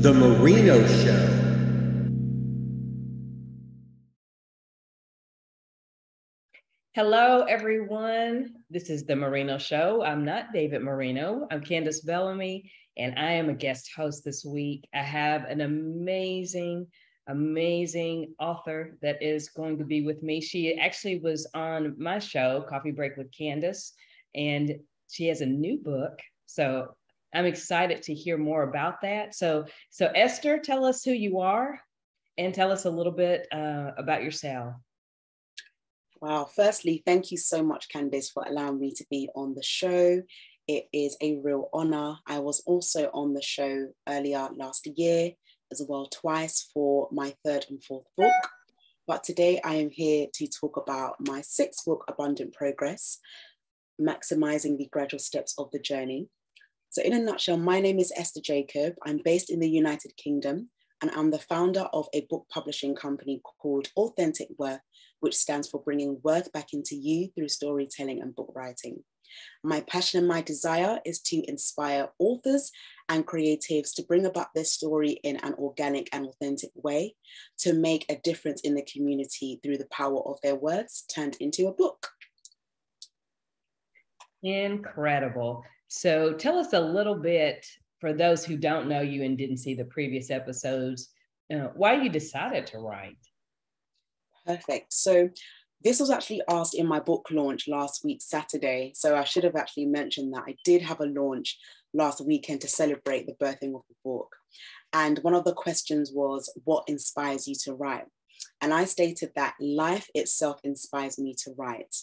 The Marino Show. Hello, everyone. This is The Marino Show. I'm not David Marino. I'm Candace Bellamy, and I am a guest host this week. I have an amazing author that is going to be with me. She actually was on my show, Coffee Break with Candace, and she has a new book. So I'm excited to hear more about that. So Esther, tell us who you are and tell us a little bit about yourself. Wow. Firstly, thank you so much, Candace, for allowing me to be on the show. It is a real honor. I was also on the show earlier last year as well, twice for my third and fourth book. But today I am here to talk about my sixth book, Abundant Progress, Maximizing the Gradual Steps of the Journey. So in a nutshell, my name is Esther Jacob. I'm based in the United Kingdom, and I'm the founder of a book publishing company called Authentic Worth, which stands for bringing worth back into you through storytelling and book writing. My passion and my desire is to inspire authors and creatives to bring about their story in an organic and authentic way, to make a difference in the community through the power of their words turned into a book. Incredible. So tell us a little bit, for those who don't know you and didn't see the previous episodes, why you decided to write. Perfect. So this was actually asked in my book launch last week, Saturday. So I should have actually mentioned that I did have a launch last weekend to celebrate the birthing of the book. And one of the questions was, what inspires you to write? And I stated that life itself inspires me to write.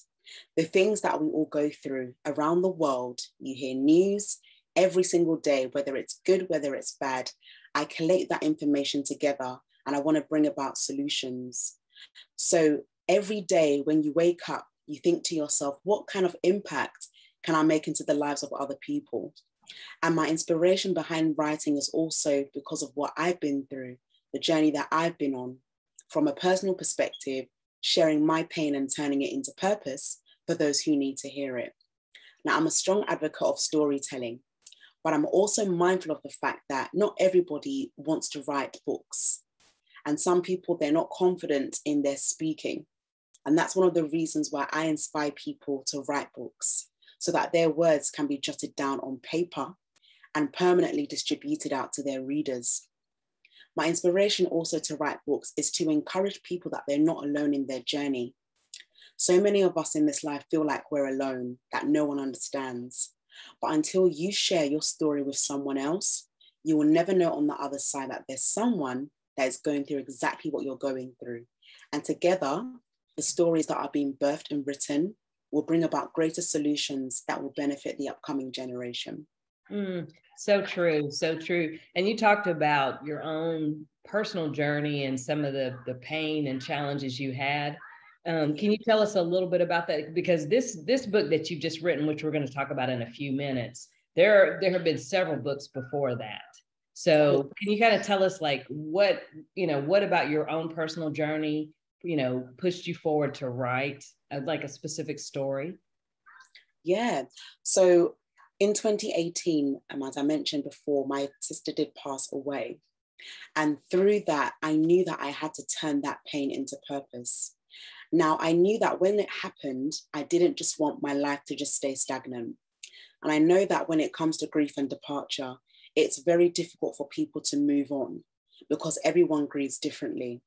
The things that we all go through around the world, you hear news every single day, whether it's good, whether it's bad. I collate that information together and I want to bring about solutions. So every day when you wake up, you think to yourself, what kind of impact can I make into the lives of other people? And my inspiration behind writing is also because of what I've been through, the journey that I've been on, from a personal perspective, sharing my pain and turning it into purpose for those who need to hear it. Now, I'm a strong advocate of storytelling, but I'm also mindful of the fact that not everybody wants to write books. And some people, they're not confident in their speaking. And that's one of the reasons why I inspire people to write books, so that their words can be jotted down on paper and permanently distributed out to their readers. My inspiration also to write books is to encourage people that they're not alone in their journey. So many of us in this life feel like we're alone, that no one understands. But until you share your story with someone else, you will never know on the other side that there's someone that is going through exactly what you're going through. And together, the stories that are being birthed and written will bring about greater solutions that will benefit the upcoming generation. So true, so true. And you talked about your own personal journey and some of the pain and challenges you had. Can you tell us a little bit about that? Because this book that you've just written, which we're going to talk about in a few minutes, there have been several books before that. So can you kind of tell us like what about your own personal journey, pushed you forward to write like a specific story? Yeah. So in 2018, as I mentioned before, my sister did pass away. And through that, I knew that I had to turn that pain into purpose. Now, I knew that when it happened, I didn't just want my life to just stay stagnant. And I know that when it comes to grief and departure, it's very difficult for people to move on because everyone grieves differently.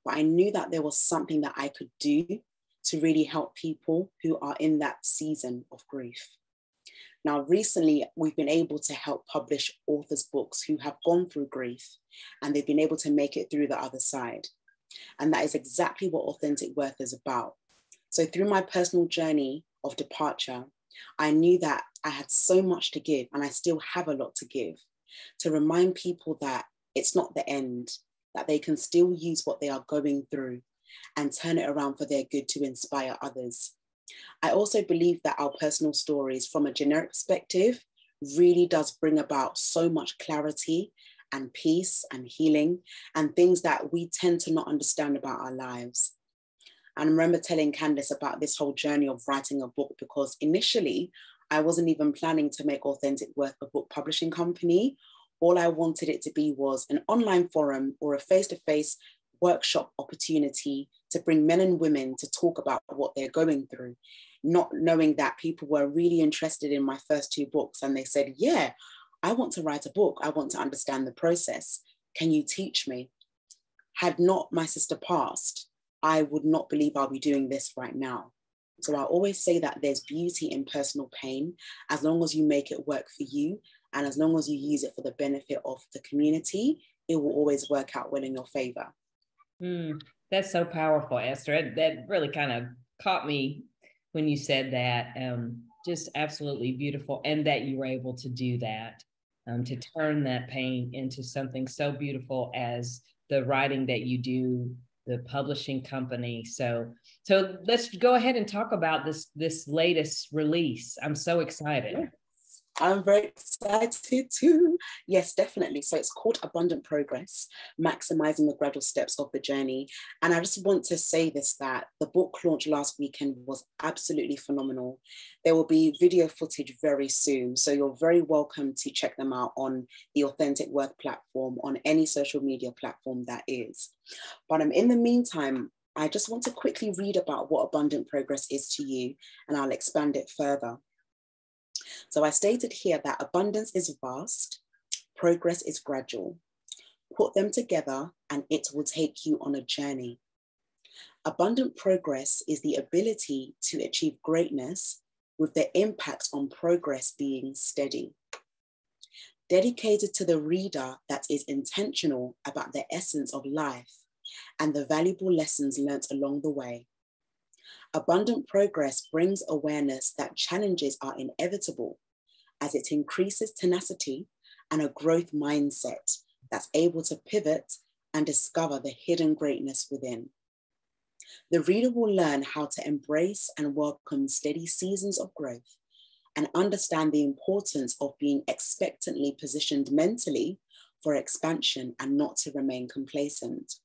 But I knew that there was something that I could do to really help people who are in that season of grief. Now, recently, we've been able to help publish authors' books who have gone through grief, and they've been able to make it through the other side. And that is exactly what Authentic Worth is about. So through my personal journey of departure, I knew that I had so much to give, and I still have a lot to give, to remind people that it's not the end, that they can still use what they are going through and turn it around for their good to inspire others. I also believe that our personal stories from a generic perspective really does bring about so much clarity and peace and healing and things that we tend to not understand about our lives. And I remember telling Candace about this whole journey of writing a book because initially I wasn't even planning to make Authentic Worth a book publishing company. All I wanted it to be was an online forum or a face-to-face workshop opportunity to bring men and women to talk about what they're going through, not knowing that people were really interested in my first 2 books. And they said, yeah, I want to write a book. I want to understand the process. Can you teach me? Had not my sister passed, I would not believe I'll be doing this right now. So I always say that there's beauty in personal pain, as long as you make it work for you, and as long as you use it for the benefit of the community, it will always work out well in your favor. That's so powerful, Esther. That really kind of caught me when you said that. Just absolutely beautiful. And that you were able to do that, to turn that pain into something so beautiful as the writing that you do, the publishing company. So let's go ahead and talk about this latest release. I'm so excited. Yeah. I'm very excited too. Yes, definitely. So it's called Abundant Progress, Maximizing the Gradual Steps of the Journey. And I just want to say this, that the book launch last weekend was absolutely phenomenal. There will be video footage very soon. So you're very welcome to check them out on the Authentic Work platform, on any social media platform that is. But in the meantime, I just want to quickly read about what Abundant Progress is to you, and I'll expand it further. So I stated here that abundance is vast, progress is gradual. Put them together and it will take you on a journey. Abundant progress is the ability to achieve greatness with the impact on progress being steady. Dedicated to the reader that is intentional about the essence of life and the valuable lessons learnt along the way. Abundant progress brings awareness that challenges are inevitable, as it increases tenacity and a growth mindset that's able to pivot and discover the hidden greatness within. The reader will learn how to embrace and welcome steady seasons of growth and understand the importance of being expectantly positioned mentally for expansion and not to remain complacent.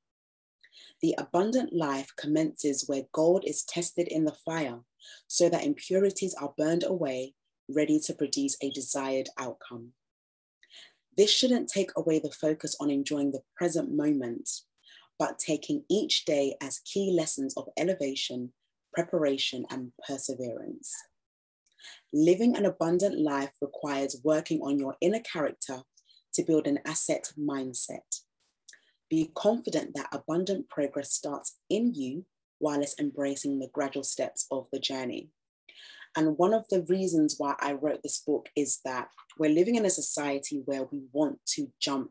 The abundant life commences where gold is tested in the fire so that impurities are burned away, ready to produce a desired outcome. This shouldn't take away the focus on enjoying the present moment, but taking each day as key lessons of elevation, preparation, and perseverance. Living an abundant life requires working on your inner character to build an asset mindset. Be confident that abundant progress starts in you while it's embracing the gradual steps of the journey. And one of the reasons why I wrote this book is that we're living in a society where we want to jump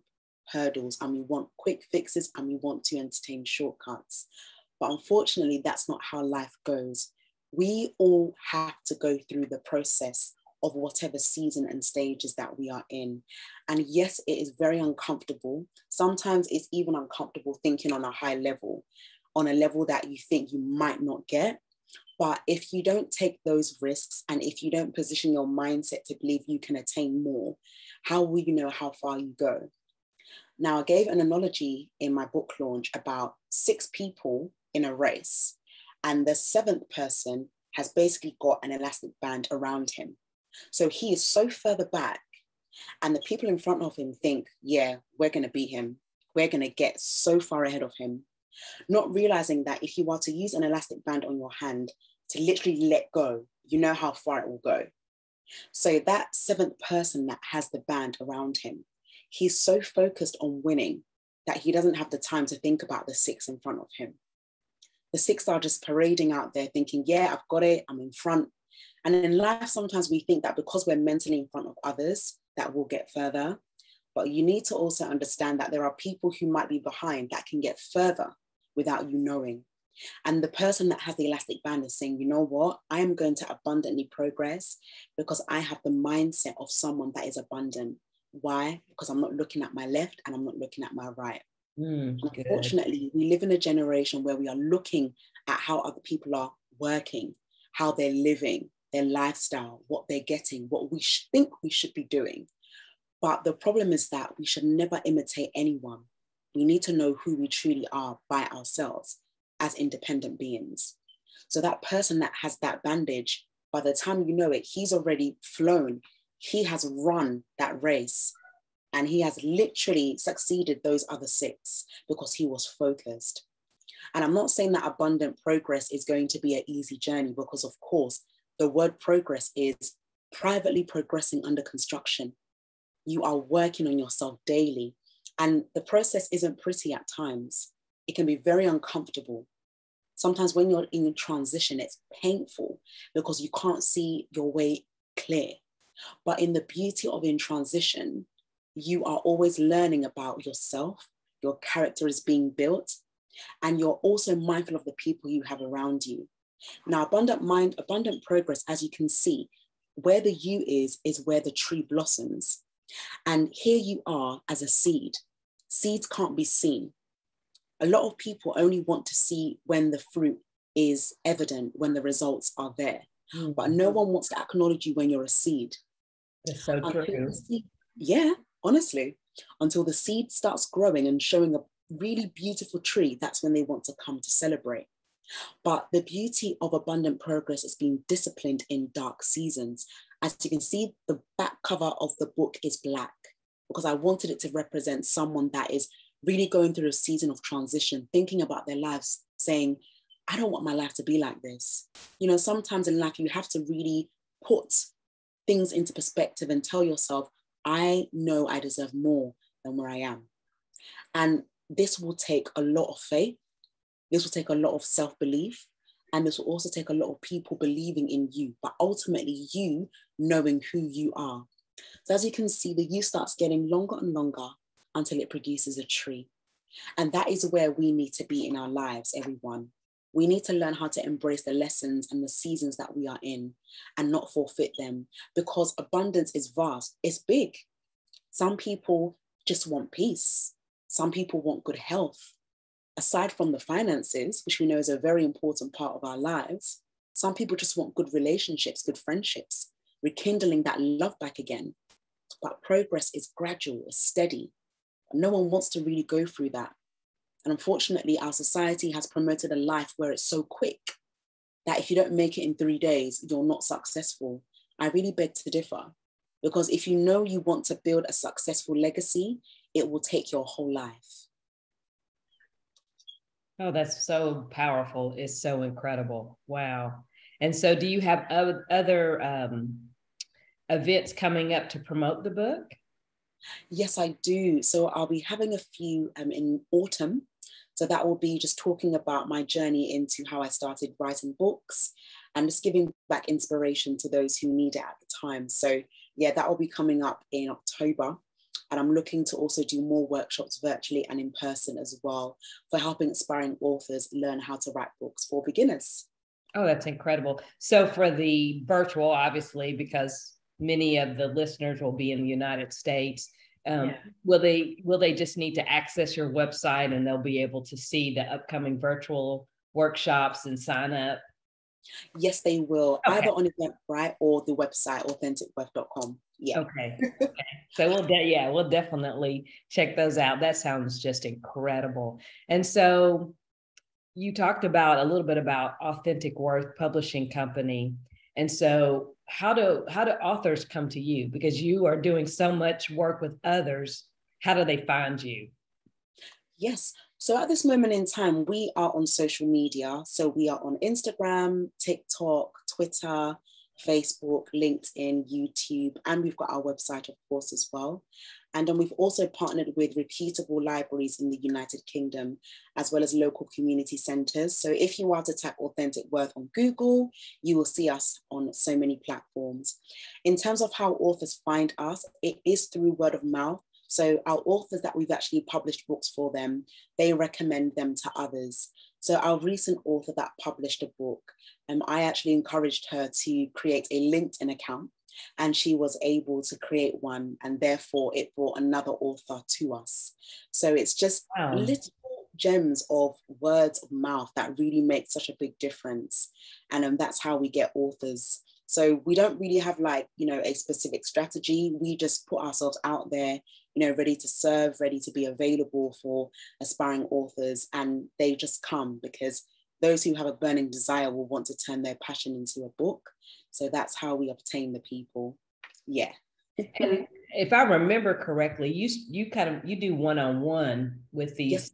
hurdles and we want quick fixes and we want to entertain shortcuts. But unfortunately, that's not how life goes. We all have to go through the process of whatever season and stages that we are in. And yes, it is very uncomfortable. Sometimes it's even uncomfortable thinking on a high level, on a level that you think you might not get. But if you don't take those risks and if you don't position your mindset to believe you can attain more, how will you know how far you go? Now, I gave an analogy in my book launch about 6 people in a race, and the 7th person has basically got an elastic band around him. So he is so further back, and the people in front of him think, yeah, we're going to beat him. We're going to get so far ahead of him. Not realizing that if you are to use an elastic band on your hand to literally let go, you know how far it will go. So that 7th person that has the band around him, he's so focused on winning that he doesn't have the time to think about the 6 in front of him. The 6 are just parading out there thinking, yeah, I've got it, I'm in front. And in life, sometimes we think that because we're mentally in front of others, that we'll get further. But you need to also understand that there are people who might be behind that can get further without you knowing. And the person that has the elastic band is saying, you know what, I am going to abundantly progress because I have the mindset of someone that is abundant. Why? Because I'm not looking at my left and I'm not looking at my right. Unfortunately, we live in a generation where we are looking at how other people are working, how they're living, their lifestyle, what they're getting, what we think we should be doing. But the problem is that we should never imitate anyone. We need to know who we truly are by ourselves as independent beings. So that person that has that bandage, by the time you know it, he's already flown. He has run that race. And he has literally succeeded those other 6 because he was focused. And I'm not saying that abundant progress is going to be an easy journey, because of course, the word progress is privately progressing under construction. You are working on yourself daily. And the process isn't pretty at times. It can be very uncomfortable. Sometimes when you're in transition, it's painful because you can't see your way clear. But in the beauty of in transition, you are always learning about yourself, your character is being built, and you're also mindful of the people you have around you. Now, abundant progress, as you can see, where the you is where the tree blossoms. And here you are as a seed. Seeds can't be seen. A lot of people only want to see when the fruit is evident, when the results are there. Mm-hmm. But no one wants to acknowledge you when you're a seed. It's so true. Yeah, honestly. Until the seed starts growing and showing a really beautiful tree, that's when they want to come to celebrate. But the beauty of abundant progress is being disciplined in dark seasons. As you can see, the back cover of the book is black because I wanted it to represent someone that is really going through a season of transition, thinking about their lives, saying, I don't want my life to be like this. You know, sometimes in life, you have to really put things into perspective and tell yourself, I know I deserve more than where I am. And this will take a lot of faith. This will take a lot of self-belief. And this will also take a lot of people believing in you, but ultimately you knowing who you are. So as you can see, the you starts getting longer and longer until it produces a tree. And that is where we need to be in our lives, everyone. We need to learn how to embrace the lessons and the seasons that we are in and not forfeit them, because abundance is vast, it's big. Some people just want peace. Some people want good health. Aside from the finances, which we know is a very important part of our lives, some people just want good relationships, good friendships, rekindling that love back again. But progress is gradual, it's steady. No one wants to really go through that. And unfortunately, our society has promoted a life where it's so quick that if you don't make it in 3 days, you're not successful. I really beg to differ, because if you know you want to build a successful legacy, it will take your whole life. Oh, that's so powerful. It's so incredible. Wow. And so do you have other events coming up to promote the book? Yes, I do. So I'll be having a few in autumn. So that will be just talking about my journey into how I started writing books and just giving back inspiration to those who need it at the time. So yeah, that will be coming up in October. And I'm looking to also do more workshops virtually and in person as well for helping aspiring authors learn how to write books for beginners. Oh, that's incredible. So for the virtual, obviously, because many of the listeners will be in the United States, will they just need to access your website and they'll be able to see the upcoming virtual workshops and sign up? Yes, they will. Okay. Either on Eventbrite or the website, authenticworth.com. Yeah. Okay. So we'll definitely check those out. That sounds just incredible. And so you talked about a little bit about Authentic Worth Publishing Company. And so how do authors come to you? Because you are doing so much work with others. How do they find you? Yes. So at this moment in time, we are on social media. So we are on Instagram, TikTok, Twitter, Facebook, LinkedIn, YouTube, and we've got our website, of course, as well. And then we've also partnered with reputable libraries in the United Kingdom, as well as local community centres. So if you are to type Authentic Worth on Google, you will see us on so many platforms. In terms of how authors find us, it is through word of mouth. So our authors that we've actually published books for them, they recommend them to others. So our recent author that published a book, I actually encouraged her to create a LinkedIn account, and she was able to create one, and therefore it brought another author to us. So it's just little gems of words of mouth that really make such a big difference. And that's how we get authors. So we don't really have a specific strategy. We just put ourselves out there, ready to serve, ready to be available for aspiring authors. And they just come because those who have a burning desire will want to turn their passion into a book. So that's how we obtain the people. Yeah. if I remember correctly, you do one-on-one with these,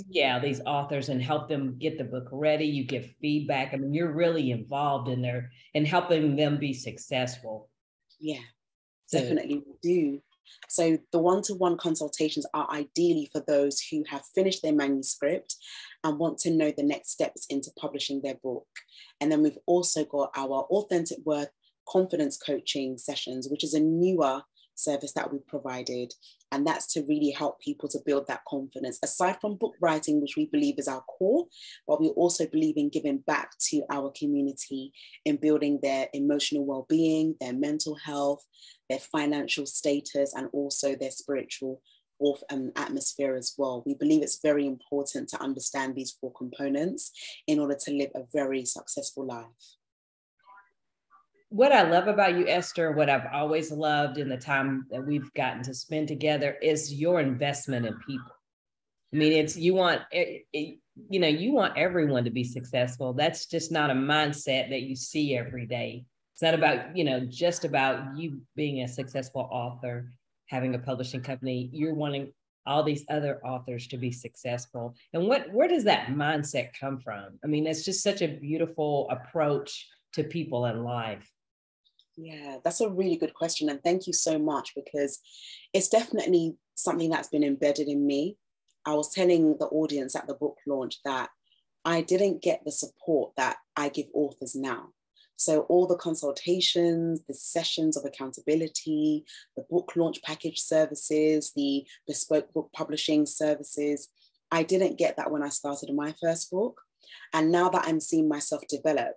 Yes, these authors and help them get the book ready. You give feedback. I mean, you're really involved in there and helping them be successful. Yeah, definitely do. So the one-to-one consultations are ideally for those who have finished their manuscript and want to know the next steps into publishing their book. And then we've also got our Authentic Worth confidence coaching sessions, which is a newer service that we've provided. And that's to really help people to build that confidence, aside from book writing, which we believe is our core, but we also believe in giving back to our community in building their emotional well-being, their mental health, their financial status, and also their spiritual atmosphere as well. We believe it's very important to understand these 4 components in order to live a very successful life. What I love about you, Esther, what I've always loved in the time that we've gotten to spend together is your investment in people. I mean, you want everyone to be successful. That's just not a mindset that you see every day. It's not about, just about you being a successful author, having a publishing company. You're wanting all these other authors to be successful. And where does that mindset come from? I mean, it's just such a beautiful approach to people in life. Yeah, that's a really good question. And thank you so much, because it's definitely something that's been embedded in me. I was telling the audience at the book launch that I didn't get the support that I give authors now. So all the consultations, the sessions of accountability, the book launch package services, the bespoke book publishing services, I didn't get that when I started my first book. And now that I'm seeing myself develop,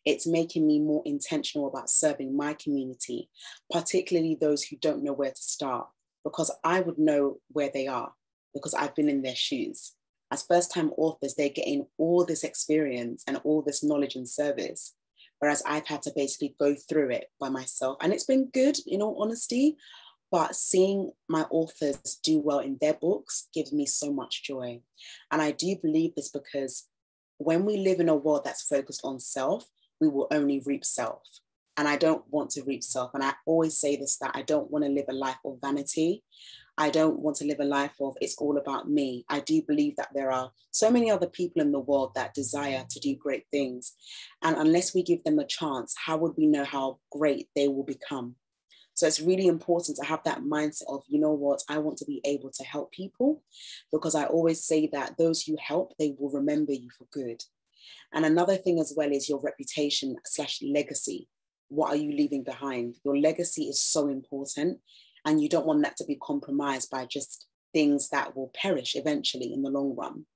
it's making me more intentional about serving my community, particularly those who don't know where to start, because I would know where they are because I've been in their shoes. As first-time authors, they're getting all this experience and all this knowledge and service, whereas I've had to basically go through it by myself. And it's been good, in all honesty, but seeing my authors do well in their books gives me so much joy. And I do believe this because when we live in a world that's focused on self, we will only reap self. And I don't want to reap self. And I always say this, that I don't want to live a life of vanity. I don't want to live a life of it's all about me. I do believe that there are so many other people in the world that desire to do great things. And unless we give them a chance, how would we know how great they will become? So it's really important to have that mindset of, you know what, I want to be able to help people, because I always say that those you help, they will remember you for good. And another thing as well is your reputation / legacy. What are you leaving behind? Your legacy is so important, and you don't want that to be compromised by just things that will perish eventually in the long run.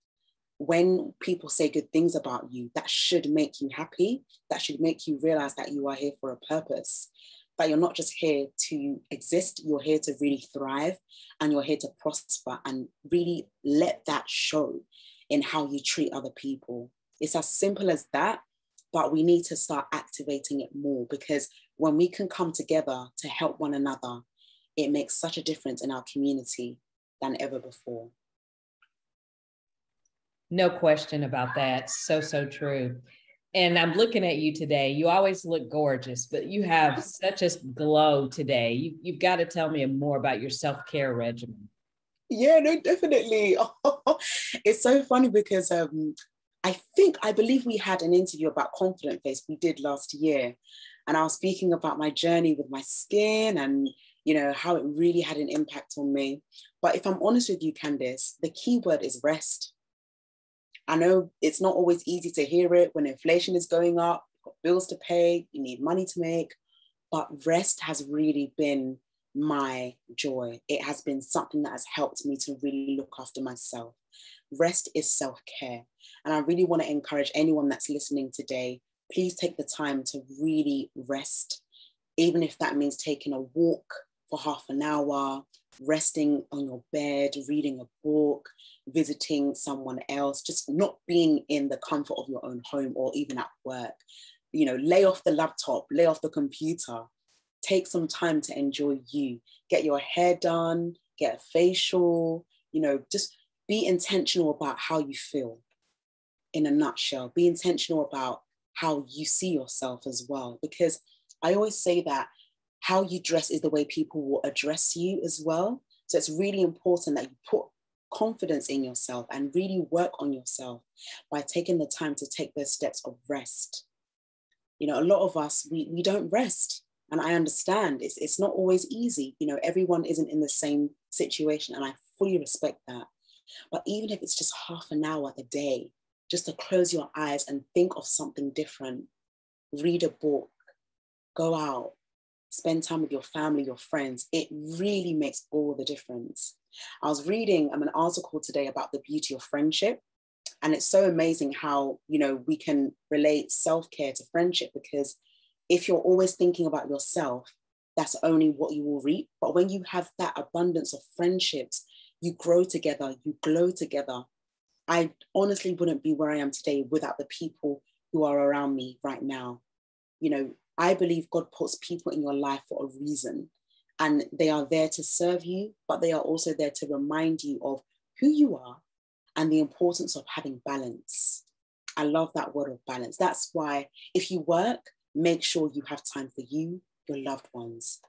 When people say good things about you, that should make you happy. That should make you realize that you are here for a purpose, that you're not just here to exist, you're here to really thrive, and you're here to prosper, and really let that show in how you treat other people. It's as simple as that, but we need to start activating it more, because when we can come together to help one another, it makes such a difference in our community than ever before. No question about that. So, so true. And I'm looking at you today. You always look gorgeous, but you have such a glow today. You've got to tell me more about your self-care regimen. Yeah, no, definitely. It's so funny because I believe we had an interview about Confident Face we did last year. And I was speaking about my journey with my skin and, how it really had an impact on me. But if I'm honest with you, Candace, the key word is rest. I know it's not always easy to hear it when inflation is going up, you've got bills to pay, you need money to make, but rest has really been my joy. It has been something that has helped me to really look after myself. Rest is self-care. And I really want to encourage anyone that's listening today, please take the time to really rest, even if that means taking a walk for half an hour, resting on your bed, reading a book, visiting someone else, just not being in the comfort of your own home or even at work. Lay off the laptop, lay off the computer, take some time to enjoy you, get your hair done, get a facial, just be intentional about how you feel. In a nutshell, be intentional about how you see yourself as well. Because I always say that How you dress is the way people will address you as well. So it's really important that you put confidence in yourself and really work on yourself by taking the time to take those steps of rest. You know, a lot of us, we don't rest. And I understand it's not always easy. You know, everyone isn't in the same situation, and I fully respect that. But even if it's just half an hour a day, just to close your eyes and think of something different, read a book, go out, spend time with your family, your friends, it really makes all the difference. I was reading an article today about the beauty of friendship. And it's so amazing how, you know, we can relate self-care to friendship, because if you're always thinking about yourself, that's only what you will reap. But when you have that abundance of friendships, you grow together, you glow together. I honestly wouldn't be where I am today without the people who are around me right now. You know, I believe God puts people in your life for a reason, and they are there to serve you, but they are also there to remind you of who you are and the importance of having balance. I love that word of balance. That's why if you work, make sure you have time for you, your loved ones.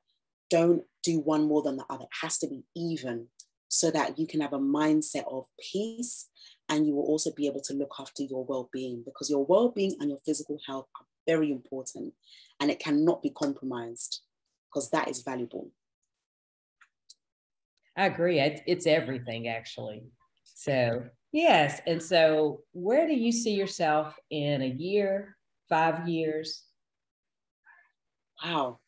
Don't do one more than the other. It has to be even, so that you can have a mindset of peace, and you will also be able to look after your well-being, because your well-being and your physical health are very important, and it cannot be compromised, because that is valuable. I agree. It's everything, actually. So, yes. And so where do you see yourself in a year, 5 years? Wow.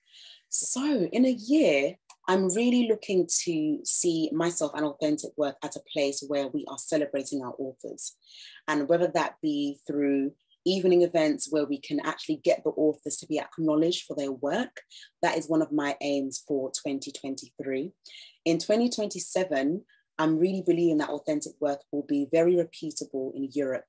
So in a year, I'm really looking to see myself and Authentic Worth at a place where we are celebrating our authors. And whether that be through evening events where we can actually get the authors to be acknowledged for their work, that is one of my aims for 2023. In 2027, I'm really believing that Authentic Worth will be very reputable in Europe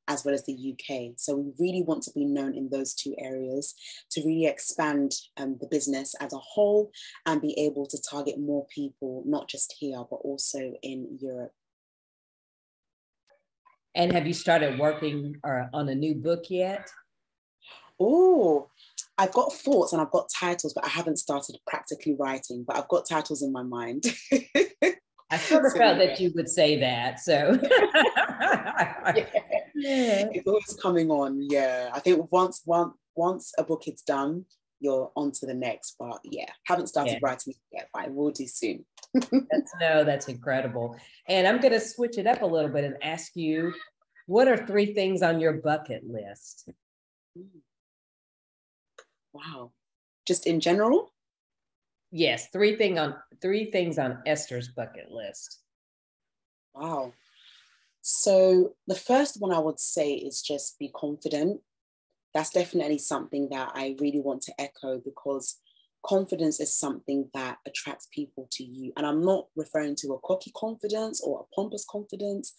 as well as the UK. So we really want to be known in those two areas to really expand the business as a whole and be able to target more people, not just here, but also in Europe. And have you started working on a new book yet? Oh, I've got thoughts and I've got titles, but I haven't started practically writing, but I've got titles in my mind. I sort of felt that you would say that, so. Yeah. It's always coming on, yeah. I think once a book is done, you're on to the next, but yeah, haven't started writing yet, but I will do soon. That's incredible. And I'm going to switch it up a little bit and ask you, what are 3 things on your bucket list? Wow. Just in general? Yes, 3 things on Esther's bucket list. Wow. So the first one I would say is just be confident. That's definitely something that I really want to echo, because confidence is something that attracts people to you. And I'm not referring to a cocky confidence or a pompous confidence,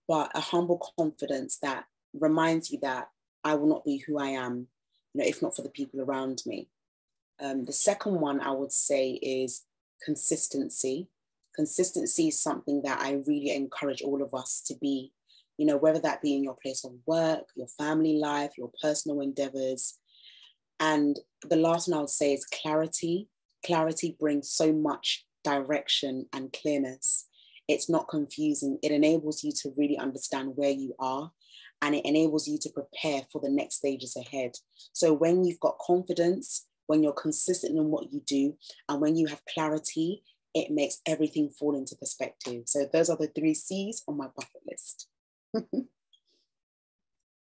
but a humble confidence that reminds you that I will not be who I am, you know, if not for the people around me. The second one I would say is consistency. Consistency is something that I really encourage all of us to be, you know, whether that be in your place of work, your family life, your personal endeavors. And the last one I would say is clarity. Clarity brings so much direction and clearness. It's not confusing. It enables you to really understand where you are, and it enables you to prepare for the next stages ahead. So when you've got confidence, when you're consistent in what you do, and when you have clarity, it makes everything fall into perspective. So those are the 3 C's on my bucket list.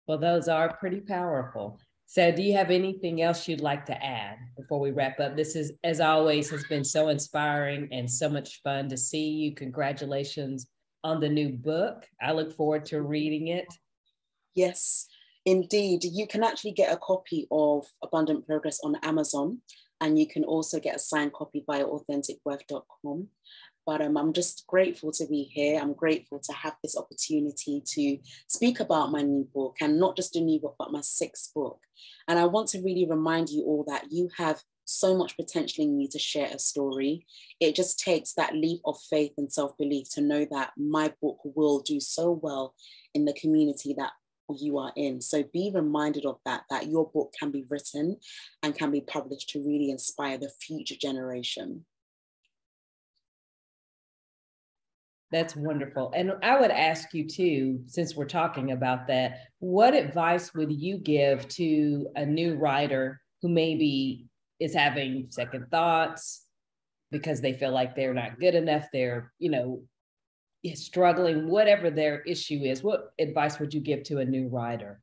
Well, those are pretty powerful. So do you have anything else you'd like to add before we wrap up? This is, as always, has been so inspiring and so much fun to see you. Congratulations on the new book. I look forward to reading it. Yes, indeed. You can actually get a copy of Abundant Progress on Amazon, and you can also get a signed copy via authenticworth.com. But I'm just grateful to be here. I'm grateful to have this opportunity to speak about my new book, and not just a new book, but my 6th book. And I want to really remind you all that you have so much potential in you to share a story. It just takes that leap of faith and self-belief to know that my book will do so well in the community that you are in. So be reminded of that your book can be written and can be published to really inspire the future generation. That's wonderful. And I would ask you too, since we're talking about that, what advice would you give to a new writer who maybe is having second thoughts because they feel like they're not good enough, they're, struggling, whatever their issue is? What advice would you give to a new writer?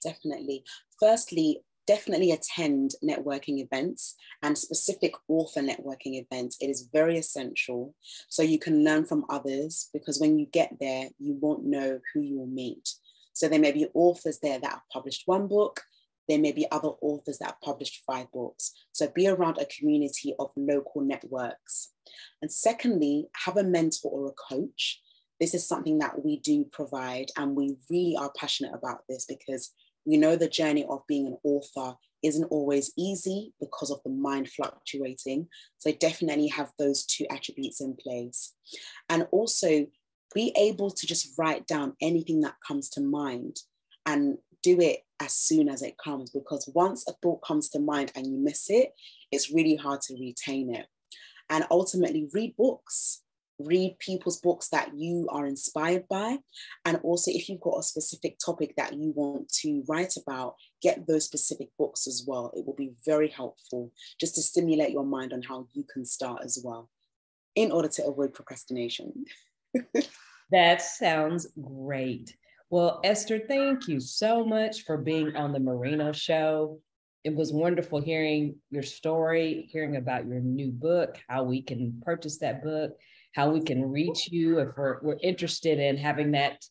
Definitely. Firstly, definitely attend networking events and specific author networking events. It is very essential so you can learn from others, because when you get there, you won't know who you will meet. So there may be authors there that have published one book. There may be other authors that have published 5 books. So be around a community of local networks. And secondly, have a mentor or a coach. This is something that we do provide, and we really are passionate about this because we know the journey of being an author isn't always easy because of the mind fluctuating. So definitely have those 2 attributes in place. And also be able to just write down anything that comes to mind and do it as soon as it comes, because once a thought comes to mind and you miss it, it's really hard to retain it. And ultimately read books. Read people's books that you are inspired by. And also, if you've got a specific topic that you want to write about, get those specific books as well. It will be very helpful just to stimulate your mind on how you can start as well, in order to avoid procrastination. That sounds great. Well, Esther, thank you so much for being on the Merino Show. It was wonderful hearing your story, hearing about your new book, how we can purchase that book, how we can reach you if we're interested in having that,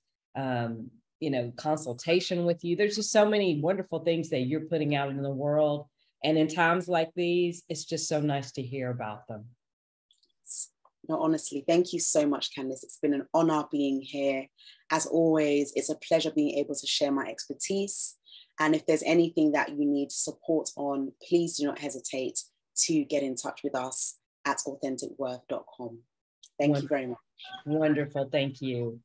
consultation with you. There's just so many wonderful things that you're putting out in the world. And in times like these, it's just so nice to hear about them. No, honestly, thank you so much, Candace. It's been an honor being here. As always, it's a pleasure being able to share my expertise. And if there's anything that you need support on, please do not hesitate to get in touch with us at authenticworth.com. Thank you very much. Wonderful. Thank you.